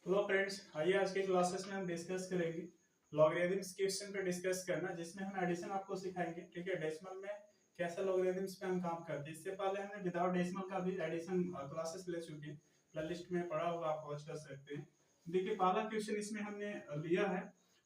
Hello friends, आइए आज के क्लासेस में हम डिस्कस करेंगे लॉगरिथम्स क्वेश्चन पे डिस्कस करना, जिसमें हम एडिशन आपको सिखाएंगे। ठीक है, डेसिमल में कैसे लॉगरिथम्स पे हम काम करते हैं। इससे पहले हमने विदाउट डेसिमल का भी एडिशन क्लासेस ले चुके हैं, प्लेलिस्ट में पड़ा हुआ आप वॉच कर सकते हैं। देखिए, पहला क्वेश्चन इसमें हमने लिया है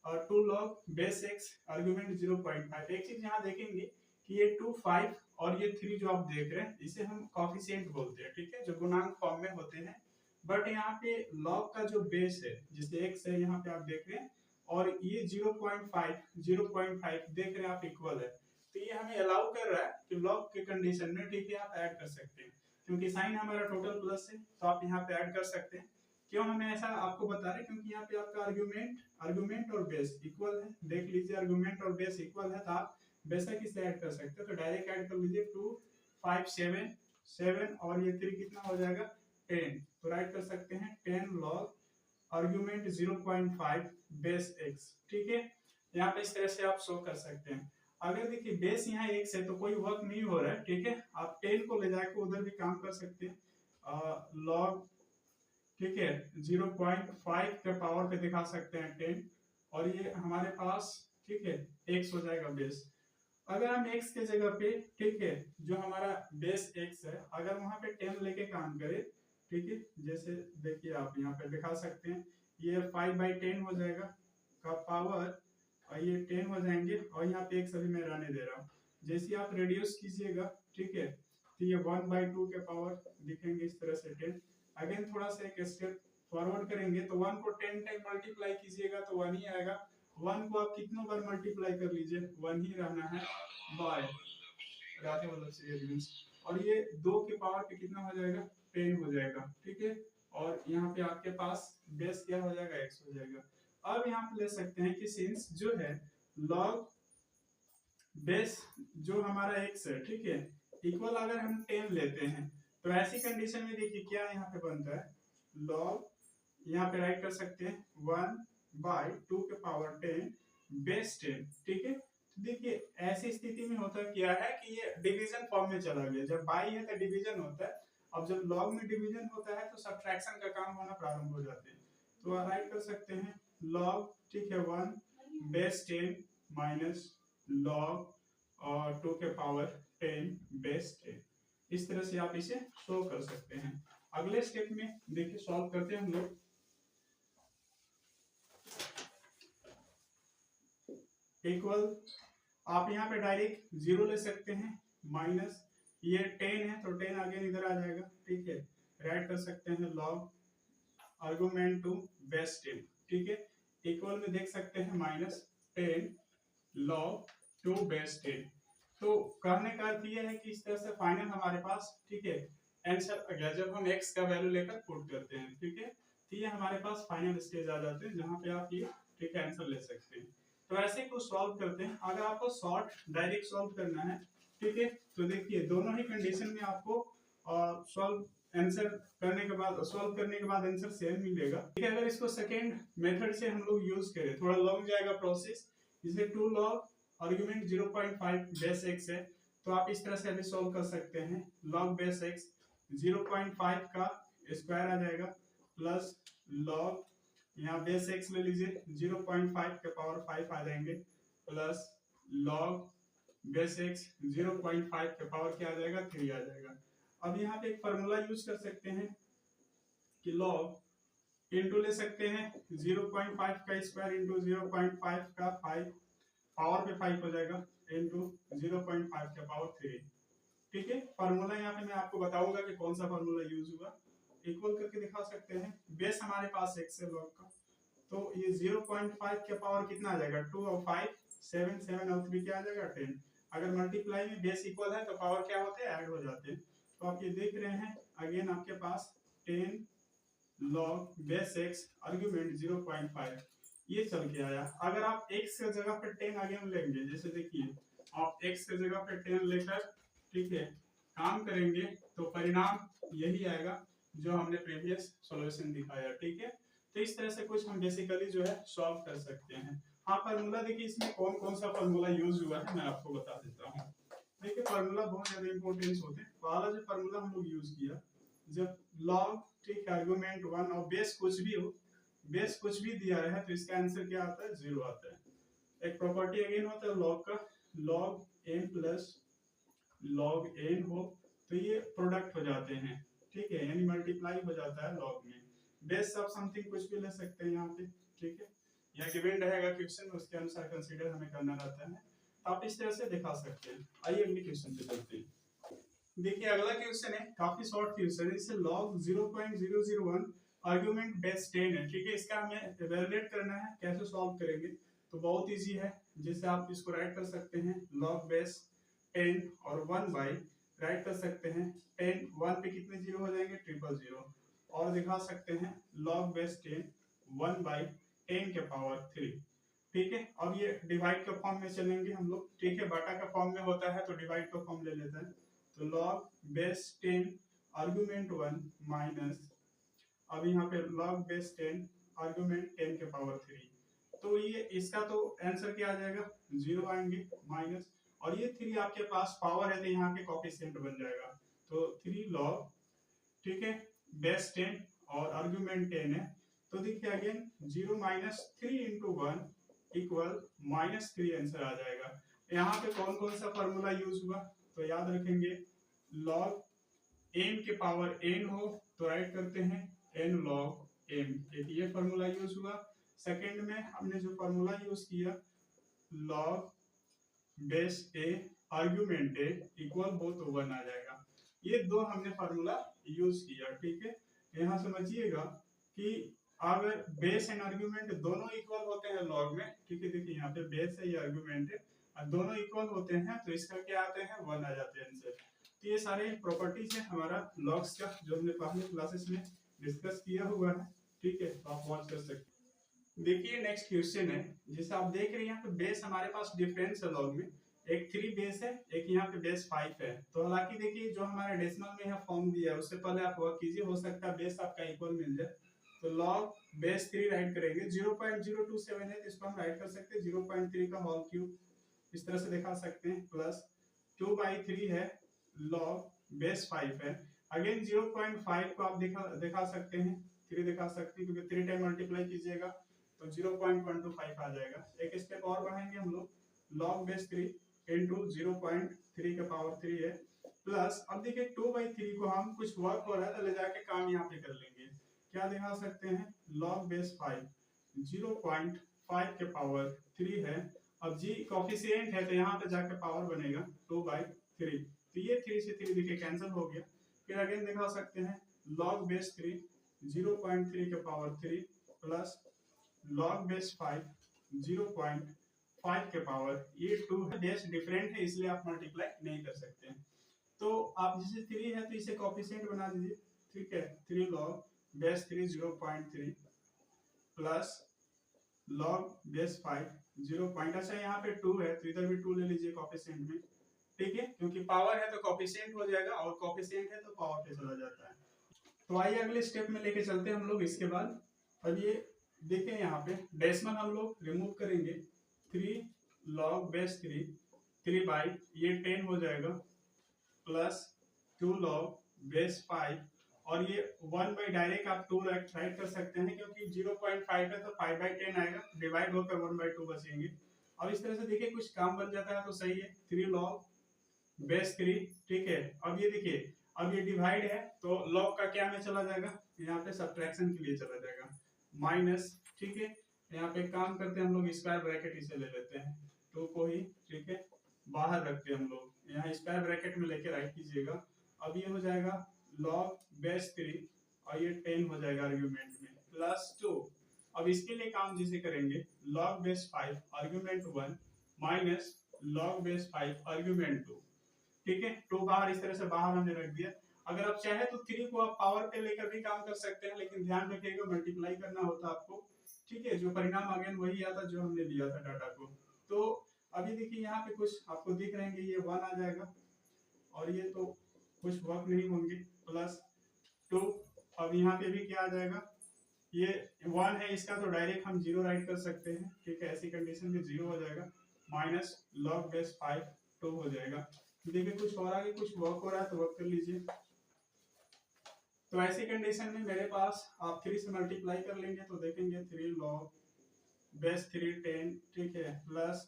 और 2 log बेस x आर्गुमेंट 0.5। एक चीज यहाँ देखेंगे कि ये 2, 5 और ये 3 जो आप देख रहे हैं, इसे हम कॉफिशिएंट बोलते हैं। ठीक है, जो गुणांक फॉर्म में होते हैं। बट यहाँ पे लॉग का जो बेस है, जिसे x है, यहाँ पे आप देख रहे हैं, और ये 0.5 देख रहे हैं आप, इक्वल है। तो ये हमें अलाउ कर रहा है कि लॉग के कंडीशन में, ठीक है, आप ऐड कर सकते हैं, क्योंकि साइन हमारा टोटल प्लस है, तो आप यहाँ पे ऐड कर सकते हैं। क्यों हमें ऐसा आपको बता रहे हैं? क्योंकि यहाँ पे आपका आर्गुमेंट और बेस इक्वल है। देख लीजिए, आर्गुमेंट और बेस इक्वल है, तो आप बेशक इसे ऐड कर सकते हो। तो डायरेक्ट ऐड कर लीजिए, 2, 5, 7 और ये 3 कितना हो जाएगा, 10। तो राइट कर सकते हैं 10 log आर्गुमेंट 0.5 बेस x। ठीक है, यहाँ पे इस तरह से आप शो कर सकते हैं। अगर देखिए बेस यहाँ x है तो कोई वर्क नहीं हो रहा है। ठीक है, आप 10 को ले जाके उधर भी काम कर सकते हैं। log, ठीक है, 0.5 के पावर पे दिखा सकते हैं 10, और ये हमारे पास, ठीक है, x हो जाएगा बेस। अगर हम x के जगह पे, ठीक है, जो हमारा बेस x है, अगर वहां पे 10 लेके काम करें, ठीक है, जैसे देखिए आप यहाँ पे दिखा सकते हैं, ये 5/10 हो जाएगा का पावर, और ये 10 हो जाएंगे, और यहाँ पे x अभी मैं रहने दे रहा हूँ। जैसे आप रेड्यूस कीजिएगा, ठीक है, तो ये 1/2 के पावर दिखेंगे इस तरह से 10। अगेन थोड़ा सा एक स्टेप फॉरवर्ड करेंगे, तो 1 को 10 टाइम मल्टीप्लाई कीजिएगा तो 1 ही आएगा। 1 को आप कितनों बार मल्टीप्लाई कर लीजिए, 1 ही रहना है, बाय राधे वल्लभ श्री हरिवंश। और ये 2 के पावर पे कितना हो जाएगा, 10 हो जाएगा। ठीक है, और यहाँ पे आपके पास बेस क्या हो जाएगा, x हो जाएगा। अब यहाँ पे ले सकते हैं कि सिंस जो है लॉग बेस जो हमारा x है, ठीक है, इक्वल अगर हम 10 लेते हैं, तो ऐसी कंडीशन में देखिए क्या यहाँ पे बनता है, लॉग, यहाँ पे राइट कर सकते हैं 1/2 के पावर 10 बेस 10। ठीक है, तो देखिए ऐसी स्थिति में होता क्या है कि ये डिवीजन फॉर्म में चला गया। जब बाई है तो डिवीजन होता है, अब जब लॉग में डिवीजन होता है तो सब्ट्रैक्शन का काम होना प्रारंभ हो जाते हैं। तो राइट कर सकते हैं लॉग, ठीक है, 1 बेस 10 माइनस लॉग और 2 के पावर 10 बेस 10। इस तरह से आप इसे शो कर सकते हैं। अगले स्टेप में देखिए सॉल्व करते हैं हम लोग। इक्वल, आप यहाँ पे डायरेक्ट 0 ले सकते हैं, माइनस ये 10 है तो 10 आगे इधर आ जाएगा। ठीक है, राइट कर सकते हैं लॉग आर्गुमेंट टू बेस 10। ठीक है, इक्वल में देख सकते हैं -10 लॉग टू बेस 10। तो करने का अर्थ ये है कि इस तरह से फाइनल हमारे पास, ठीक है, आंसर आ गया जब हम x का वैल्यू लेकर पुट करते हैं। ठीक है, तो ये हमारे पास फाइनल स्टेज आ जाते हैं जहां पे आप ये, ठीक है, आंसर ले सकते हैं। तो ऐसे को सॉल्व करते हैं। अगर आपको शॉर्ट डायरेक्ट सॉल्व करना है, ठीक है, तो देखिए दोनों ही कंडीशन में आपको सॉल्व आंसर करने के बाद, सॉल्व करने के बाद आंसर सेम मिलेगा। ठीक है, अगर इसको सेकेंड मेथड से हम लोग यूज करें, थोड़ा लॉन्ग जाएगा प्रोसेस, इसलिए 2 log आर्गुमेंट 0.5 बेस x है, तो आप इस तरह से अभी सॉल्व कर सकते हैं। log बेस x 0.5 का स्क्वायर आ जाएगा, प्लस log, यहाँ बेस x ले लीजिए, 0.5 के पावर 5 आ जाएंगे, प्लस log बेस x 0.5 के पावर क्या आ जाएगा, 3 आ जाएगा। अब यहाँ पे एक फॉर्मूला यूज कर सकते हैं कि log इंटू ले सकते हैं 0.5 का स्क्वायर इंटू 0.5 का 5, पावर पे 5 हो जाएगा, इंटू 0.5 के पावर 3। ठीक है, फार्मूला यहाँ पे मैं आपको बताऊंगा कि कौन सा फार्मूला यूज हुआ। इक्वल करके दिखा सकते हैं, बेस हमारे पास x है लॉग का, तो ये 0.5 के पावर कितना आ जाएगा, 2 और 5 7, 7 और 3 क्या आ जाएगा, 10। अगर मल्टीप्लाई में बेस इक्वल है तो पावर क्या होते हैं, ऐड हो जाते हैं। तो आप ये देख रहे हैं, अगेन आपके पास 10 log बेस x आर्गुमेंट 0.5 ये चल के आया। अगर आप x के जगह पे 10 आगे हम लेंगे, जैसे देखिए आप x के जगह पे 10 लेकर, ठीक है, काम करेंगे, तो परिणाम यही आएगा जो हमने प्रीवियस सॉल्यूशन दिखाया। ठीक है, तो इस तरह से कुछ हम बेसिकली जो है सॉल्व कर सकते हैं। हाँ, फार्मूला देखिए इसमें कौन कौन सा फार्मूला यूज हुआ है मैं आपको बता देता हूँ। देखिए फार्मूला बहुत ज्यादा इंपॉर्टेंस होते हैं। पहला जो फार्मूला हम लोग यूज किया, जब लॉग, ठीक है, आर्गुमेंट 1 और बेस कुछ भी हो, बेस कुछ भी दिया है तो इसका आंसर क्या आता है, 0 आता है। एक प्रॉपर्टी अगेन होता है लॉग का, log n plus log n हो तो ये प्रोडक्ट हो जाते हैं, ठीक है, यानी मल्टीप्लाई हो जाता है लॉग में। बेस ऑफ समथिंग कुछ भी ले सकते हैं यहाँ पे, ठीक है, या गिवन रहेगा क्वेश्चन, उसके अनुसार कंसीडर हमें करना रहता है, तो आप इस तरह से दिखा सकते हैं। आइए अगले क्वेश्चन पे चलते हैं। देखिए अगला क्वेश्चन है, काफी शॉर्ट क्वेश्चन है, इसे log 0.001 आर्गुमेंट बेस 10 है, ठीक है, इसका हमें इवैल्यूएट करना है, कैसे सॉल्व करेंगे, तो बहुत इजी है, जिससे आप इसको राइट कर सकते हैं log बेस 10 और 1 बाई राइट कर सकते हैं 10, 1 पे कितने जीरो हो जाएंगे, 000, और दिखा सकते हैं log बेस 10 1 बाई 10 के पावर 3, ठीक है। अब ये डिवाइड के फॉर्म में चलेंगे हम लोग, ठीक है, बाटा का फॉर्म में होता है तो डिवाइड का फॉर्म ले लेते हैं, तो log बेस 10 आर्गुमेंट 1 माइनस, अब यहाँ पे log बेस 10 आर्गुमेंट 10 के पावर 3, तो ये इसका तो आंसर क्या आ जाएगा, 0 आएंगे, माइनस, और ये 3 आपके पास पावर है तो यहाँ के कोफिशिएंट बन जाएगा, तो 3 log, ठीक है, बेस 10 और आर्गुमेंट 10 है, तो देखिए again 0 minus 3 into 1 equal -3 answer आ जाएगा। यहाँ पे कौन कौन सा फॉर्मूला यूज हुआ, तो याद रखेंगे log m के पावर n हो तो राइट करते हैं n log m, एक ये फॉर्मूला यूज हुआ। सेकंड में हमने जो फॉर्मूला यूज किया log base a argument a equal हो तो 1 आ जाएगा, ये दो हमने फॉर्मूला यूज किया, ठीक है। यहाँ समझिएगा कि अगर बेस एंड आर्गुमेंट दोनों इक्वल होते हैं लॉग में, ठीक है, देखिए यहाँ पे बेस है, ये आर्गुमेंट है, और दोनों इक्वल होते हैं तो इसका क्या आते हैं, 1 आ जाते हैं आंसर। तो ये सारे प्रॉपर्टीज है हमारा लॉग्स का, जो हमने पहले क्लासेस में डिस्कस किया हुआ है, ठीक है, तो आप वॉच कर सकते हैं। देखिए नेक्स्ट क्वेश्चन है, जिसे आप देख रहे हैं यहाँ पे बेस हमारे पास डिफरेंस है लॉग में, एक 3 बेस है, एक यहाँ पे बेस 5 है, तो हालांकि देखिए जो हमारे डेसिमल में यहाँ फॉर्म दिया है उससे पहले आप वर्क कीजिए, हो सकता है बेस आपका इक्वल मिल जाए, तो log बेस 3 राइट करेंगे, 0.027 है तो इसको हम राइट कर सकते हैं 0.3 का होल क्यूब, इस तरह से दिखा सकते हैं, प्लस 2/3 है, log बेस 5 है, अगेन 0.5 को आप दिखा सकते हैं 3 दिखा सकते हैं, क्योंकि 3 टाइम मल्टीप्लाई कीजिएगा तो 0.125 आ जाएगा। एक स्टेप और बढ़ाएंगे हम लोग, log बेस 3 इंटू 0.3 के पावर 3 है, प्लस अब देखिए 2/3 को हम कुछ वर्क हो रहा है तो ले जाके काम यहाँ पे कर लेंगे, क्या दिखा सकते हैं log बेस 5 0.5 के पावर 3 है, अब जी कोफिशिएंट है तो यहाँ पे जाके पावर बनेगा 2/3, तो ये 3 से 3 देखिए कैंसिल हो गया। फिर अगेन दिखा सकते हैं log बेस 3 0.3 के पावर 3 प्लस log बेस 5 0.5 के पावर, ये 2 है, बेस डिफरेंट है इसलिए आप मल्टीप्लाई नहीं कर सकते, तो आप जैसे 3 है तो इसे कोफिशिएंट बना दीजिए, ठीक है, 3 log base 3 0.3 plus log base 5 0. अच्छा यहाँ पे 2 है तो इधर भी 2 ले लीजिए कोफिशिएंट में, ठीक है, क्योंकि पावर है तो कोफिशिएंट हो जाएगा और कोफिशिएंट है तो पावर पे चला जाता है। तो आइए अगले स्टेप में लेके चलते हैं हम लोग इसके बाद। अब ये देखें यहाँ पे डेसिमल हम लोग रिमूव करेंगे, 3 log बेस 3 बाई ये 10 हो जाएगा, प्लस 2 log बेस 5 और ये 1 बाई डायरेक्ट आप 2 राइट कर सकते हैं, क्योंकि 0.5 है तो 5/10 आएगा, डिवाइड होकर 1/2 बचेंगे। अब इस तरह से देखिए कुछ काम बन जाता है तो सही है, 3 log बेस 3, ठीक है। अब ये देखिए अब ये डिवाइड है तो log का क्या में चला जाएगा, यहाँ पे सब्ट्रैक्शन के लिए चला जाएगा, माइनस, ठीक है, यहाँ पे काम करते हैं हम लोग स्क्वायर ब्रैकेट इसे ले लेते हैं 2 को ही, ठीक है, बाहर रखते हैं हम लोग, यहाँ स्क्वायर ब्रैकेट में लेके राइट कीजिएगा। अब ये हो जाएगा log बेस 3 और ये 10 हो जाएगा आर्गुमेंट में, प्लस 2, अब इसके लिए काम जिसे करेंगे log base 5 argument 1 minus log base 5 argument 2, ठीक है, 2 बाहर इस तरह से बाहर हमने रख दिया। अगर आप चाहे तो 3 को आप पावर पे लेकर भी काम कर सकते हैं, लेकिन ध्यान रखिएगा मल्टीप्लाई करना होता है आपको, ठीक है, जो परिणाम अगेन वही आता जो हमने लिया था डाटा को। तो अभी देखिए यहाँ पे कुछ आपको दिख रहे हैं, ये 1 आ जाएगा और ये तो कुछ वर्क नहीं होंगे, प्लस 2, अब यहाँ पे भी क्या आ जाएगा, ये 1 है इसका तो डायरेक्ट हम 0 राइट कर सकते हैं, ठीक है, ऐसी कंडीशन में 0 हो जाएगा, माइनस log बेस 5 2 हो जाएगा। देखिए कुछ और आगे कुछ वर्क हो रहा है तो वर्क कर लीजिए। तो ऐसी कंडीशन में मेरे पास आप 3 से मल्टीप्लाई कर लेंगे तो देखेंगे 3 log बेस 3 10, ठीक है, प्लस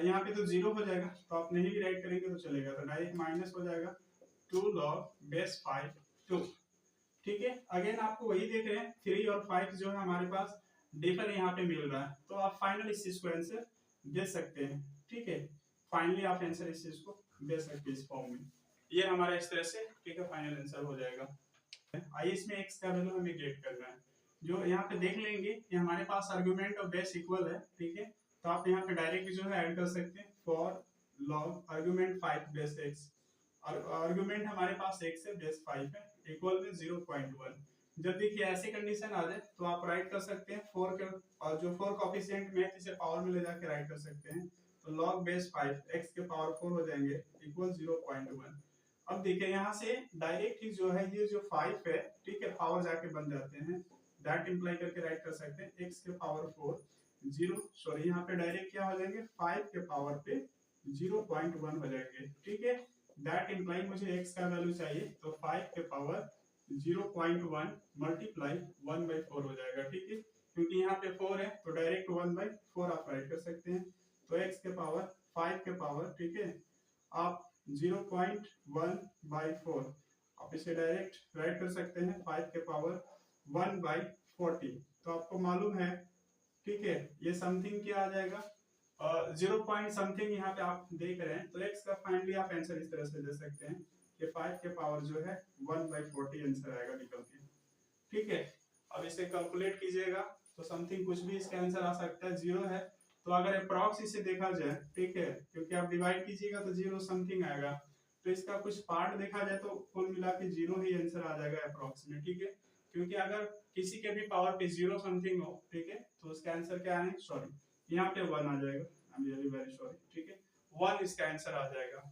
यहाँ पे तो 0 हो जाएगा तो आप नहीं भी राइट करेंगे तो चलेगा, तो डायरेक्ट माइनस हो जाएगा 2 log बेस 5 2, ठीक है। अगेन आपको वही देख रहे हैं 3 और 5 जो है हमारे पास डिफर यहाँ पे मिल रहा है, तो आप फाइनल इस चीज को आंसर दे सकते हैं, ठीक है। फाइनली आप आंसर इस चीज को दे सकते हैं इस फॉर्म में, ये हमारा इस तरह से, ठीक है, फाइनल आंसर हो जाएगा। आइए इसमें x का वैल्यू हमें गेट करना है, जो यहाँ पे देख लेंगे कि हमारे पास आर्गुमेंट और बेस इक्वल है, ठीक है, तो आप यहाँ पे डायरेक्ट जो है ऐड कर सकते हैं for log argument 5 base x, और आर्गुमेंट हमारे पास x है, बेस 5 है, इक्वल में 0.1। जब देखिए ऐसी कंडीशन आ जाए तो आप राइट कर सकते हैं 4 के, और जो 4 कोएफिशिएंट में इसे पावर में ले जाके राइट कर सकते हैं, तो log बेस 5 x के पावर 4 हो जाएंगे इक्वल 0.1। अब देखिए यहाँ से डायरेक्ट ही जो है ये जो 5 है, ठीक है, पावर जाके बन जाते हैं, दैट इंप्लाई करके राइट कर सकते हैं x के पावर 4 0, सॉरी यहाँ पे डायरेक्ट क्या हो जाएंगे 5 के पावर पे 0.1 हो जाएंगे, ठीक है। दैट इंप्लाई मुझे x का वैल्यू चाहिए, तो 5 के पावर 0.1 मल्टीप्लाई 1/4 हो जाएगा, ठीक है, क्योंकि यहाँ पे 4 है तो डायरेक्ट 1/4 आप राइट कर सकते हैं, तो x के पावर 5 के पावर, ठीक है, आप 0.1/4 आप इसे डायरेक्ट राइट कर सकते हैं 5 के पावर 1/40, तो आपको मालूम है, ठीक है, ये समथिंग क्या आ जाएगा 0 पॉइंट समथिंग यहाँ पे आप देख रहे हैं, तो x का फाइनली आप आंसर इस तरह से दे सकते हैं कि 5 के पावर जो है 1/40 आंसर आएगा निकल के, ठीक है। अब इसे कैलकुलेट कीजिएगा तो समथिंग कुछ भी इसका आंसर आ सकता है, 0 है तो अगर अप्रॉक्स इसे देखा जाए, ठीक है, क्योंकि आप डिवाइड कीजिएगा तो 0 समथिंग आएगा, तो इसका कुछ पार्ट देखा जाए तो कुल मिला के 0 ही आंसर आ जाएगा अप्रॉक्स में, ठीक है, क्योंकि अगर किसी के भी पावर पे 0 समथिंग हो, ठीक है, तो उसका आंसर क्या है, सॉरी यहाँ पे 1 आ जाएगा, I am really very sorry, ठीक है, 1 इसका आंसर आ जाएगा।